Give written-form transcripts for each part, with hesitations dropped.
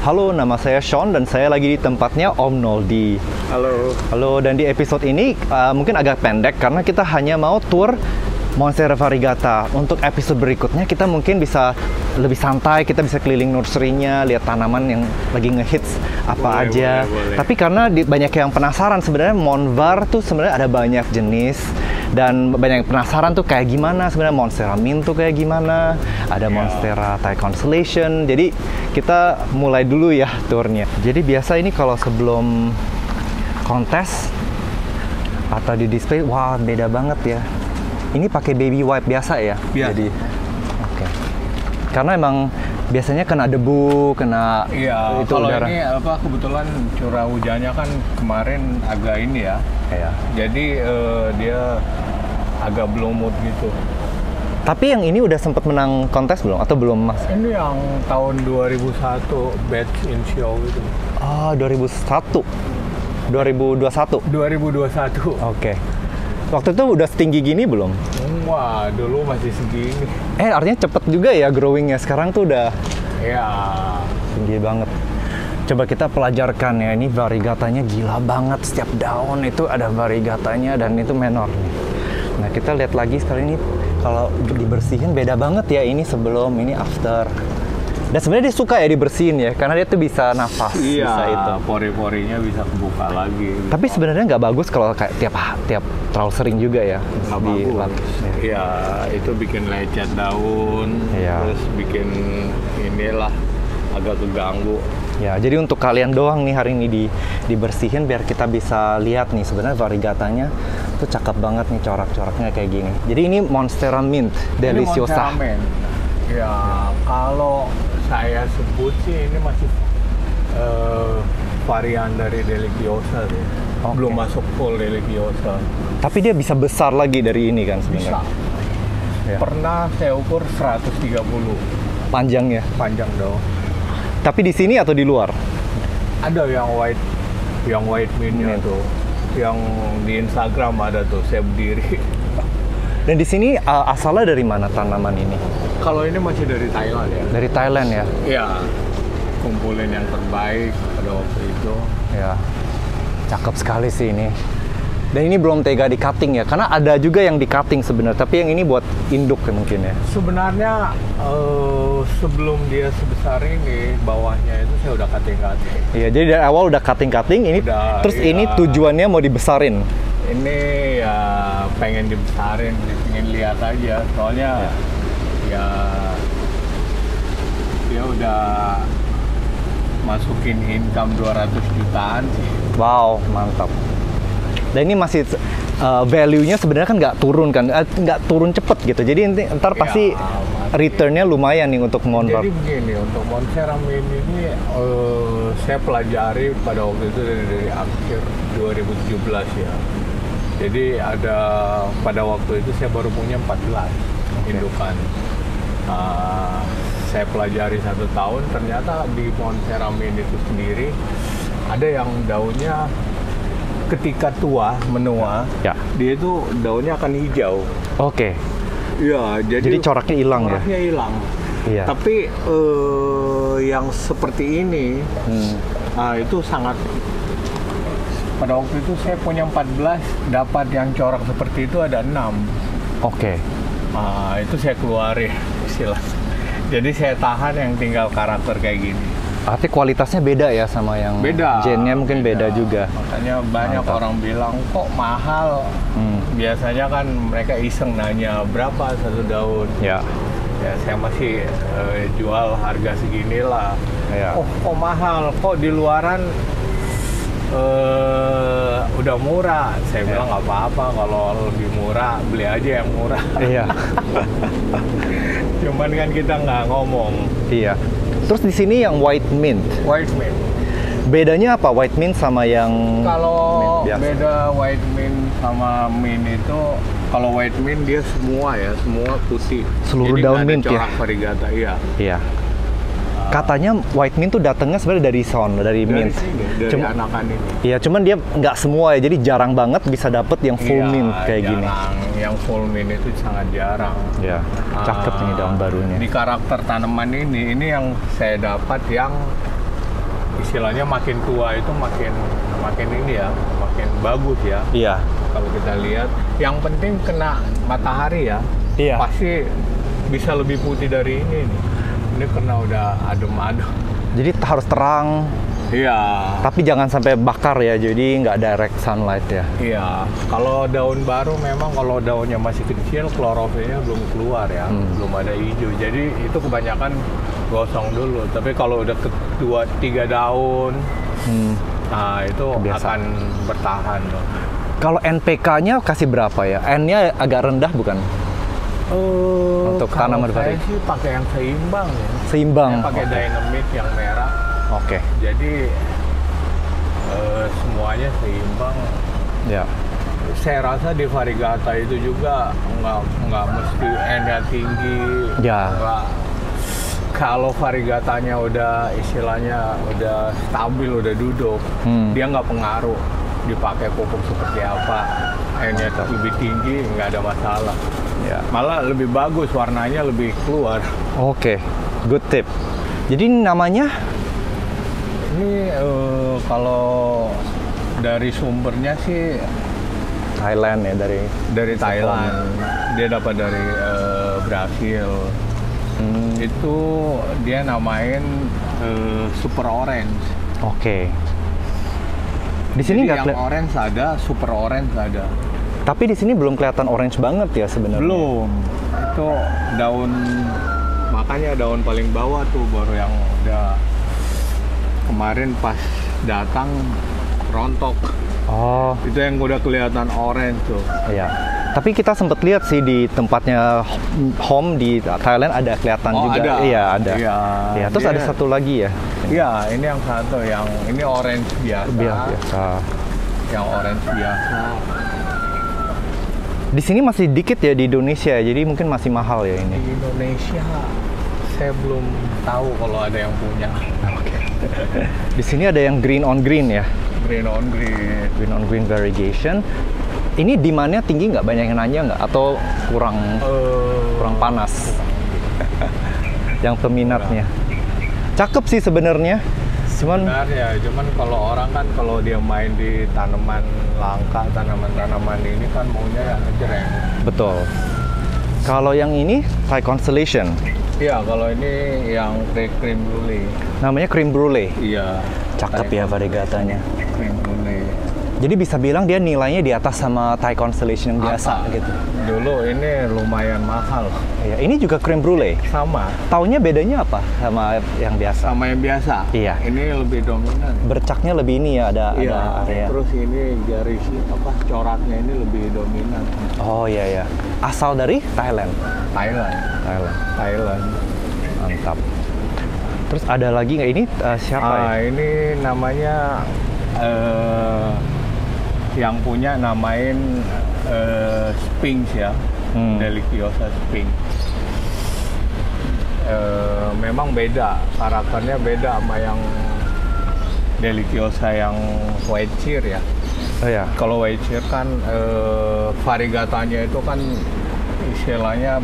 Halo, nama saya Sean dan saya lagi di tempatnya Om Noldi. Halo. Halo, dan di episode ini mungkin agak pendek karena kita hanya mau tour Monstera Variegata. Untuk episode berikutnya kita mungkin bisa lebih santai, kita bisa keliling nursery-nya, lihat tanaman yang lagi ngehits apa aja. Boleh. Tapi karena banyak yang penasaran sebenarnya Monvar tuh sebenarnya ada banyak jenis dan banyak yang penasaran tuh kayak gimana sebenarnya Monstera Mint tuh kayak gimana. Ada Monstera Thai Constellation. Jadi kita mulai dulu ya turnya. Jadi biasa ini kalau sebelum kontes atau di display, wah beda banget ya. Ini pakai baby wipe biasa ya? Iya. Jadi, oke. Karena emang biasanya kena debu, kena Iya, itu kalau udara. ini kebetulan curah hujannya kan kemarin agak ini ya. Iya. Jadi dia agak belum mood gitu. Tapi yang ini udah sempat menang kontes belum? Atau belum, Mas? Ini yang tahun 2001 batch in show itu. Ah, 2001. 2021. 2021. Oke. Waktu itu udah setinggi gini belum? Wah, dulu masih segini. Artinya cepet juga ya growingnya. Sekarang tuh udah Ya. tinggi banget. Coba kita pelajarkan ya, ini variegatanya gila banget. Setiap daun itu ada variegatanya dan itu menor nih. Nah, kita lihat lagi sekarang ini kalau dibersihin beda banget ya, ini sebelum, ini after. Dan sebenarnya dia suka ya dibersihin ya, karena dia tuh bisa nafas, bisa itu. Pori-porinya bisa kebuka lagi. Tapi sebenarnya nggak bagus kalau kayak tiap terlalu sering juga ya. Nggak bagus. Iya, itu bikin lecet daun, Iya. terus bikin inilah agak keganggu. Ya, jadi untuk kalian doang nih hari ini dibersihin biar kita bisa lihat nih sebenarnya variegatanya tuh cakep banget nih corak-coraknya kayak gini. Jadi ini Monstera Mint Deliciosa. Ini Monstera Mint. Ya, kalau saya sebut sih ini masih varian dari Deliciosa sih. Oke. Belum masuk full Deliciosa. Tapi dia bisa besar lagi dari ini kan sebenarnya. Bisa. Ya. Pernah saya ukur 130 Panjangnya. panjang daun. Tapi di sini atau di luar? Ada yang white mint-nya Mint. tuh. Yang di Instagram ada tuh, saya berdiri. Dan di sini asalnya dari mana tanaman ini? Kalau ini masih dari Thailand ya? Dari Thailand ya? Iya. Kumpulin yang terbaik pada waktu itu. Ya. Cakep sekali sih ini. Dan ini belum tega di cutting ya, karena ada juga yang di cutting sebenarnya, tapi yang ini buat induk ya mungkin ya. Sebenarnya sebelum dia sebesar ini, bawahnya itu saya udah cutting-cutting. Iya, jadi dari awal udah cutting ini, Udah, terus iya. ini tujuannya mau dibesarin. Ini ya pengen dibesarin, pengen lihat aja. Soalnya ya dia udah masukin income 200 jutaan sih. Wow, mantap. Dan ini masih value-nya sebenarnya kan nggak turun kan, nggak turun cepet gitu. Jadi ntar pasti return-nya lumayan nih untuk Monvar. Jadi begini, untuk Monstera Mint ini saya pelajari pada waktu itu dari akhir 2017 ya. Jadi pada waktu itu saya baru punya 14 indukan. Saya pelajari 1 tahun, ternyata di Monstera Mint itu sendiri ada yang daunnya ketika menua, Ya. dia itu daunnya akan hijau. Oke. Iya, Jadi coraknya hilang ya? Coraknya hilang. Iya. Tapi yang seperti ini, itu sangat. Pada waktu itu saya punya 14, dapat yang corak seperti itu ada 6. Oke. Itu saya keluarin istilah. Jadi saya tahan yang tinggal karakter kayak gini. Artinya kualitasnya beda ya sama yang Beda. gennya mungkin beda juga. Makanya banyak orang bilang kok mahal. Biasanya kan mereka iseng nanya berapa satu daun. Ya. Ya saya masih jual harga seginilah. Ya. Oh kok mahal? Kok di luaran udah murah? Saya bilang nggak apa-apa, kalau lebih murah beli aja yang murah. Iya. Cuman kan kita nggak ngomong. Iya. Terus di sini yang white mint. White mint. Bedanya apa white mint sama yang Kalau mint biasa? beda white mint sama mint itu, kalau white mint dia semua putih. Seluruh Jadi daun nggak ada mint ya? corak variegata, iya. Iya. Katanya white mint tuh datangnya sebenarnya dari sound, dari mint. Sini, dari anakan ini. Iya, cuman dia nggak semua ya, jadi jarang banget bisa dapet yang full Iya, mint kayak gini. jarang. Yang full mint itu sangat jarang. Ya, cakep ini daun barunya. Di karakter tanaman ini yang saya dapat yang istilahnya makin tua itu makin ini ya, makin bagus ya. Iya. Kalau kita lihat, yang penting kena matahari ya. Iya. Pasti bisa lebih putih dari ini nih. Ini karena udah adem-adem. Jadi harus terang, Iya. tapi jangan sampai bakar ya, jadi nggak direct sunlight ya. Iya. Kalau daun baru memang kalau daunnya masih kecil, klorofilnya belum keluar ya, belum ada hijau. Jadi itu kebanyakan gosong dulu. Tapi kalau udah kedua, 3 daun, nah itu Kebiasaan. akan bertahan loh. Kalau NPK-nya kasih berapa ya? N-nya agak rendah bukan? Untuk tanaman kalau saya varietas. sih pakai yang seimbang ya. Seimbang. Saya pakai Oke. Dynamit yang merah. Oke. Jadi semuanya seimbang. Ya. Saya rasa di variegata itu juga nggak mesti N-nya tinggi. Ya. Nggak. Kalau variegatanya udah istilahnya udah stabil, udah duduk, dia nggak pengaruh dipakai pupuk seperti apa. N-nya lebih tinggi nggak ada masalah. Ya. Malah lebih bagus, warnanya lebih keluar. Oke. Good tip. Jadi namanya Ini kalau dari sumbernya sih Thailand ya, dari Thailand. Dia dapat dari Brasil. Itu dia namain Super Orange. Oke. Di sini Jadi nggak yang orange ada, Super Orange ada. tapi di sini belum kelihatan orange banget ya sebenarnya. Belum. Itu daun, makanya daun paling bawah tuh baru yang udah kemarin pas datang rontok. Oh, Itu yang udah kelihatan orange tuh. iya. Tapi kita sempat lihat sih di tempatnya home di Thailand ada kelihatan Oh, juga. ada. Iya, ada. Iya. Iya, terus Dia- ada satu lagi ya. Iya, ini yang satu, yang ini orange biasa. Biasa. Yang orange biasa. Di sini masih dikit ya di Indonesia, jadi mungkin masih mahal ya Di ini. Indonesia saya belum tahu kalau ada yang punya. Oke. Di sini ada yang green on green ya. Green on green. Green on green variegation. Ini demand-nya tinggi nggak? Banyak yang nanya nggak? Atau kurang panas? Yang peminatnya. Cakep sih sebenarnya. Cuman Benar ya, cuman kalau orang kan kalau dia main di tanaman langka, tanaman-tanaman ini kan maunya yang ngejreng. betul. Kalau yang ini Thai Constellation. Iya, kalau ini yang cream brulee. Namanya cream brulee. Iya. Cakep ya variegatanya. Cream brulee. Jadi bisa bilang dia nilainya di atas sama Thai Constellation yang biasa Apa? gitu. Dulu ini lumayan mahal. Iya, ini juga cream brulee. Sama. Taunya bedanya apa sama yang biasa? Sama yang biasa. Iya. Ini lebih dominan. Bercaknya lebih ini ya, ada Iya. area. Terus ini garis apa coraknya ini lebih dominan. Oh iya ya. Asal dari Thailand. Thailand. Thailand. Mantap. Terus ada lagi nggak ini siapa ya? Ini namanya yang punya namain Sphinx ya. Deliciosa Sphinx. Memang beda, karakternya beda sama yang Deliciosa yang white cheer ya. Oh ya. Kalau white cheer kan variegatanya itu kan istilahnya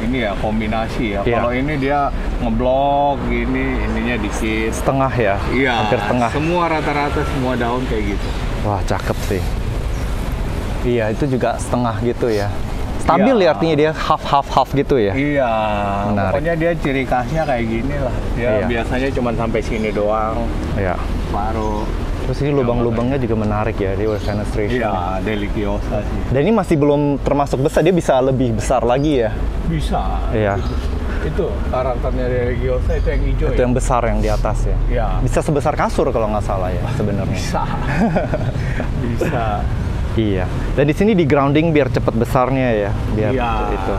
ini ya kombinasi ya. Iya. Kalau ini dia ngeblok gini, ininya dikit. Setengah ya? Iya. Hampir setengah. Semua rata-rata semua daun kayak gitu. Wah, cakep sih. Iya, itu juga setengah gitu ya. Stabil Iya. ya artinya dia half gitu ya? Iya. Menarik. Pokoknya dia ciri khasnya kayak gini lah. Dia Iya. biasanya cuma sampai sini doang. Iya. Baru. Terus ini lubang-lubangnya juga menarik ya di fenestration. Iya, Deliciosa sih. Dan ini masih belum termasuk besar, dia bisa lebih besar lagi ya? Bisa. Iya. Itu karakternya Deliciosa itu yang hijau Itu ya? yang besar yang di atas ya? Iya. Bisa sebesar kasur kalau nggak salah ya sebenarnya. Bisa. Bisa. Iya. Dan di sini di grounding biar cepet besarnya ya, biar Iya. itu.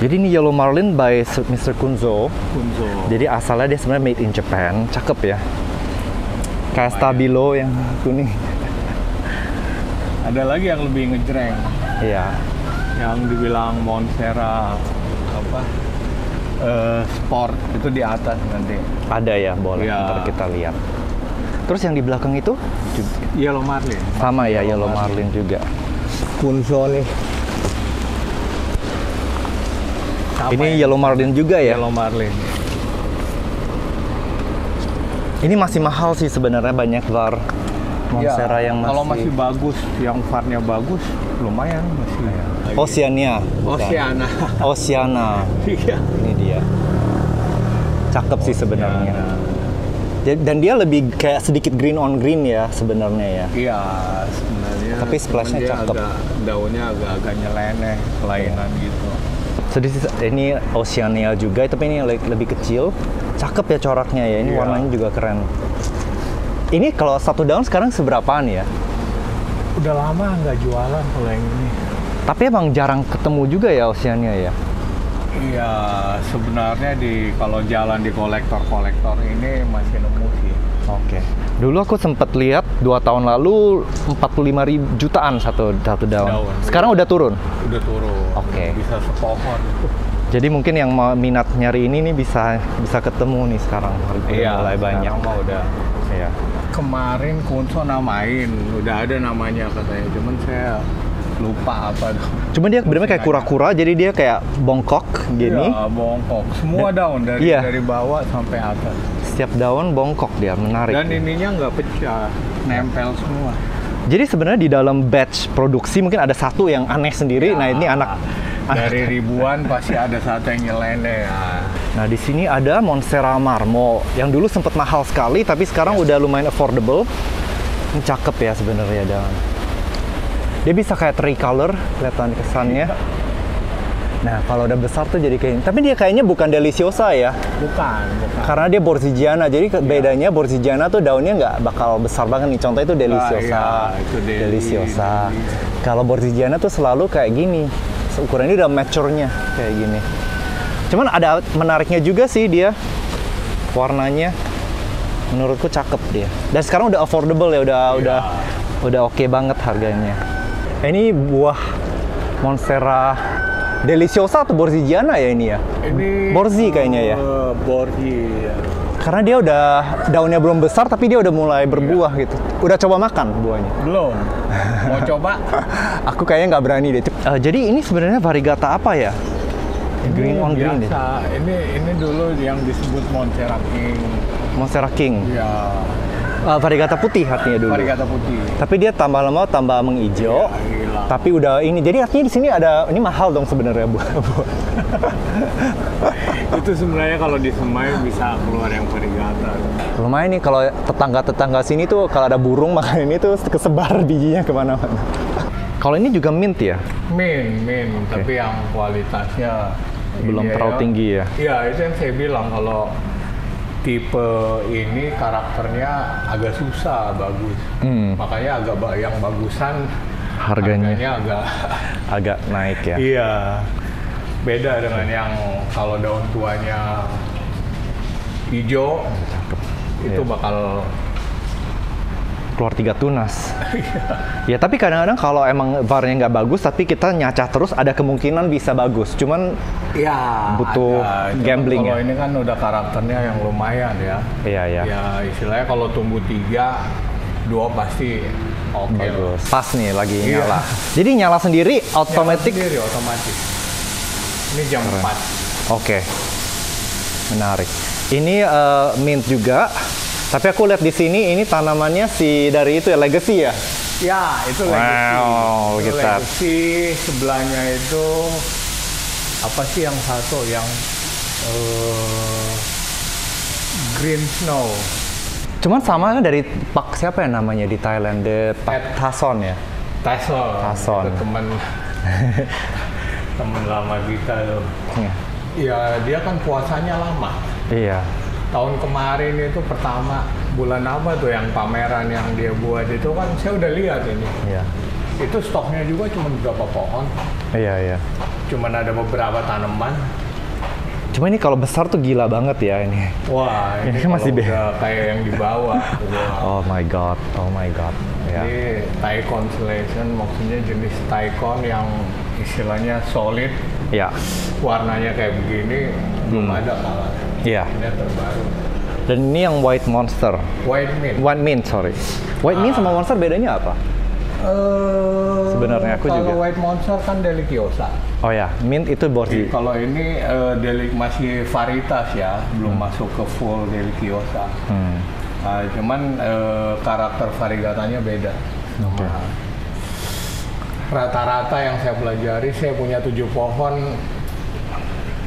Jadi ini Yellow Marlin by Mr. Kunzo. Kunzo. Jadi asalnya dia sebenarnya made in Japan, cakep ya. Kayak Stabilo yang kuning. Ada lagi yang lebih ngejreng, Iya. yang dibilang Monstera apa sport itu di atas nanti. Ada ya, boleh. Iya. Ntar kita lihat. Terus yang di belakang itu Yellow Marlin. sama ya, Yellow Marlin juga. Kunzo nih. Ini Yellow Marlin juga ya? Yellow Marlin. Ini masih mahal sih sebenarnya, banyak var Monstera yang masih. Kalau masih bagus, yang varnya bagus, lumayan masih. Oceania. Oceana. Oceana. Iya. Ini dia. Cakep sih sebenarnya. Dan dia lebih kayak sedikit green on green ya sebenarnya ya. Iya, sebenarnya. Tapi splashnya cakep. Daunnya agak-agak nyeleneh, kelainan gitu. So ini Oceania juga, tapi ini lebih kecil. Cakep ya coraknya ya. Ini warnanya juga keren. Ini kalau satu daun sekarang seberapaan ya? Udah lama nggak jualan kalau yang ini. Tapi emang jarang ketemu juga ya Oceania ya? Iya, sebenarnya kalau jalan di kolektor ini masih nemu sih. Oke. Dulu aku sempat lihat 2 tahun lalu 45.000 jutaan satu daun. Sekarang udah turun? Udah turun. Oke. Bisa sepohon. Jadi mungkin yang mau minat nyari ini nih bisa ketemu nih sekarang. Iya, mulai banyak. Sekarang udah. Iya. Kemarin Kunso namain, udah ada namanya katanya. Cuman saya lupa apa. Cuma dia benernya kayak kura-kura, jadi dia kayak bongkok gini. Iya, bongkok. Semua daun dari bawah sampai atas. Setiap daun bongkok dia, menarik. Dan ininya nggak pecah, nempel semua. Jadi sebenarnya di dalam batch produksi mungkin ada satu yang aneh sendiri. Nah ini anak dari ribuan pasti ada satu yang nyeleneh. Nah di sini ada Monstera Marmo yang dulu sempat mahal sekali, tapi sekarang udah lumayan affordable. Ini cakep ya sebenarnya daun. Dia bisa kayak tricolor, kelihatan kesannya. Nah, kalau udah besar tuh jadi kayak. Tapi dia kayaknya bukan Deliciosa ya? Bukan. Karena dia Borsigiana. Jadi bedanya Borsigiana tuh daunnya nggak bakal besar banget nih. Contohnya itu Deliciosa. Itu Deliciosa. Kalau Borsigiana tuh selalu kayak gini. Ukurannya udah mature-nya kayak gini. Cuman ada menariknya juga sih dia. Warnanya menurutku cakep dia. Dan sekarang udah affordable ya, udah oke banget harganya. Ini buah Monstera Deliciosa atau Borsigiana ya ini ya? Ini Borsi kayaknya ya? Borsi ya. Karena dia udah, daunnya belum besar tapi dia udah mulai berbuah gitu. Udah coba makan buahnya? Belum. Mau coba? Aku kayaknya nggak berani deh. Jadi ini sebenarnya variegata apa ya? Green on green deh. Ini dulu yang disebut Monstera King. Monstera King? Ya. Variegata putih artinya dulu. Variegata putih. Tapi dia tambah lama tambah menghijau. Ya, tapi udah ini. Jadi artinya di sini ada, ini mahal dong sebenarnya buah. Itu sebenarnya kalau disemai bisa keluar yang variegata. Lumayan nih kalau tetangga-tetangga sini tuh kalau ada burung makan ini tuh kesebar bijinya kemana-mana. Kalau ini juga mint ya? Mint. Okay. Tapi yang kualitasnya belum terlalu tinggi ya? Iya, itu yang saya bilang kalau tipe ini karakternya agak susah bagus. Makanya yang bagusan harganya agak naik ya. Iya. Beda dengan yang kalau daun tuanya hijau itu bakal keluar 3 tunas. Ya tapi kadang-kadang kalau emang varnya nggak bagus tapi kita nyacah terus ada kemungkinan bisa bagus. Cuman ya butuh gambling ya. Kalau ya. ini kan udah karakternya yang lumayan ya. Iya. Ya istilahnya kalau tumbuh 3, 2 pasti oke. Bagus. Pas nih lagi nyala. Jadi nyala sendiri otomatis. Ini jam 4. Oke. Menarik. Ini mint juga. Tapi aku lihat di sini ini tanamannya dari itu ya, Legacy ya? Ya, itu Legacy. Wow, itu Legacy. Sebelahnya itu apa sih yang satu yang Green Snow. Cuman sama kan dari Pak siapa ya namanya di Thailand? Pak Tason ya? Tason. Itu temen lama kita tuh. Ya dia kan puasanya lama. Iya. Tahun kemarin itu pertama bulan apa tuh yang pameran yang dia buat itu kan saya udah lihat ini. Iya. Itu stoknya juga cuma beberapa pohon. Iya. Cuman ada beberapa tanaman. Cuma ini kalau besar tuh gila banget ya ini. Wah, ini masih udah kayak yang di bawah. Oh my god. Ya. Ini Thai Constellation maksudnya jenis Thaicon yang istilahnya solid. Ya. Warnanya kayak begini belum ada kalah. Iya. Ini terbaru. Dan ini yang White Monster. White Mint, sorry. White Mint sama Monster bedanya apa? Sebenarnya aku juga. Kalau White Monster kan Deliciosa. Oh ya, Mint itu Borsi. Kalau ini masih varietas ya, belum masuk ke full Deliciosa. Cuman karakter variegatanya beda. Oke. Rata-rata yang saya pelajari, saya punya 7 pohon,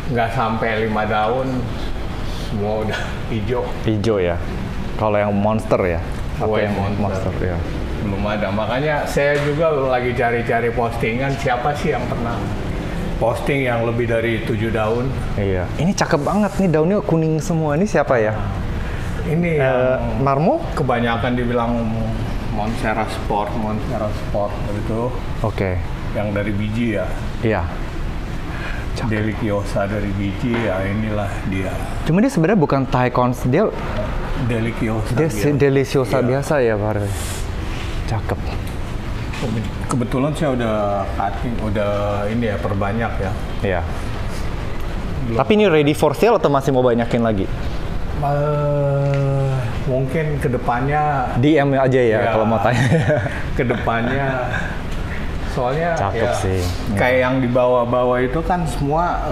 nggak sampai 5 daun, semua udah hijau. Hijau ya. Kalau yang monster ya? Atau White yang monster. ya. Belum ada, makanya saya juga lagi cari-cari postingan siapa sih yang pernah posting yang lebih dari 7 daun. Iya. Ini cakep banget nih, daunnya kuning semua. Ini siapa ya? Ini yang Marmo? kebanyakan dibilang Monstera Sport gitu. Oke. Yang dari biji ya. Iya. Deliciosa dari biji ya, inilah dia. Cuma dia sebenarnya bukan Thai cons, dia Deliciosa. deliciosa Iya. biasa ya, Pak. Cakep. Kebetulan saya udah cutting, udah ini ya, perbanyak ya. Iya. Tapi ini ready for sale atau masih mau banyakin lagi? Mungkin kedepannya DM aja ya, Ya. kalau mau tanya. kedepannya soalnya Cakep ya, sih. kayak yang di bawah-bawah itu kan semua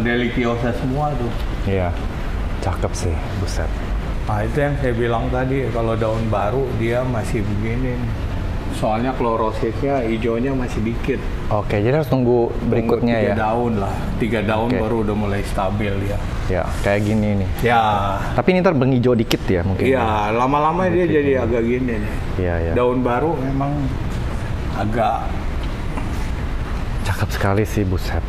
deliciosa semua tuh. Iya. Cakep sih, buset. Nah itu yang saya bilang tadi, kalau daun baru dia masih begini. Soalnya chlorosisnya hijaunya masih dikit. Oke, jadi harus tunggu berikutnya Tunggu ya. 3 daun lah, 3 daun Oke. baru udah mulai stabil ya. Ya, kayak gini nih. Ya, Tapi ini ntar menghijau dikit ya mungkin. iya lama-lama dia jadi agak gini nih. Iya, iya. Daun baru memang agak Cakep sekali sih, buset.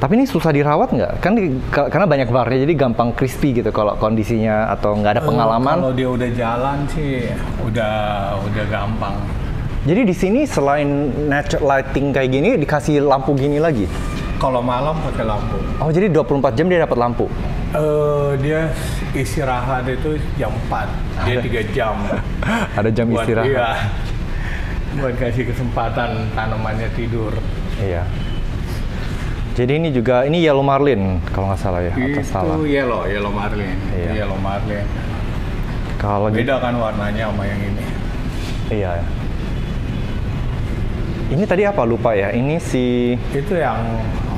Tapi ini susah dirawat nggak? Kan karena banyak varnya, jadi gampang crispy gitu kalau kondisinya atau nggak ada pengalaman. Kalau dia udah jalan sih udah gampang. Jadi di sini selain natural lighting kayak gini, dikasih lampu gini lagi? Kalau malam pakai lampu. Oh, jadi 24 jam dia dapat lampu? Dia istirahat itu jam 4, dia 3 jam. Ada jam Buat istirahat? Iya, buat kasih kesempatan tanamannya tidur. Iya. Jadi ini juga, ini yellow marlin kalau nggak salah ya, atau salah. Itu yellow marlin. Iya. Yellow marlin. Kalau Beda kan warnanya sama yang ini. Iya. Ini tadi apa lupa ya? Ini si Itu yang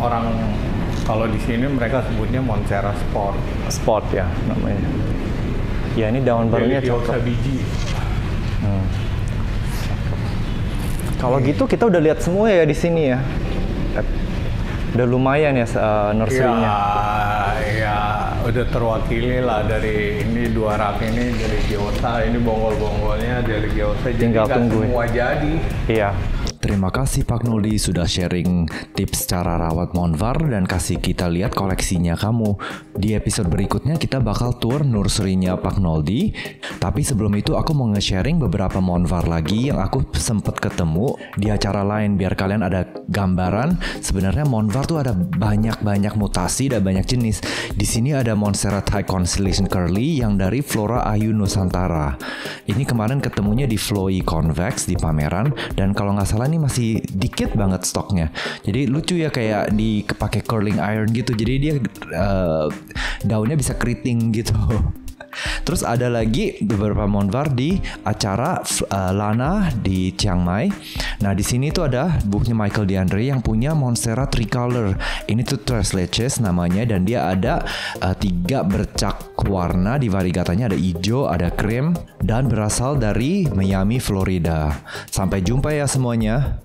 orang kalau di sini mereka sebutnya Monstera Sport. Spot ya namanya. Ya ini daun barunya Deliciosa cakep. biji. Kalau gitu kita udah lihat semua ya di sini ya. Udah lumayan ya nursery-nya. Ya, udah terwakili lah dari ini 2 rak ini Deliciosa, ini bonggol-bonggolnya Deliciosa. Jadi Tinggal nggak tunggu ya. semua jadi. Iya. Terima kasih Pak Noldi sudah sharing tips cara rawat monvar dan kasih kita lihat koleksinya kamu. Di episode berikutnya kita bakal tour nursery-nya Pak Noldi. Tapi sebelum itu aku mau nge-sharing beberapa monvar lagi yang aku sempet ketemu di acara lain biar kalian ada gambaran. Sebenarnya monvar tuh ada banyak mutasi dan banyak jenis. Di sini ada Monstera Thai Constellation Curly yang dari Flora Ayu Nusantara. Ini kemarin ketemunya di Flowy Convex di pameran dan kalau nggak salah ini masih dikit banget stoknya. Jadi lucu ya kayak pakai curling iron gitu. Jadi dia daunnya bisa keriting gitu. Terus ada lagi beberapa monvar di acara Lana di Chiang Mai. Nah di sini tuh ada bukunya Michael DeAndre yang punya Monstera Tricolor. Ini tuh Tres Leches namanya dan dia ada 3 bercak warna di variegatanya, ada hijau, ada krem dan berasal dari Miami, Florida. Sampai jumpa ya semuanya.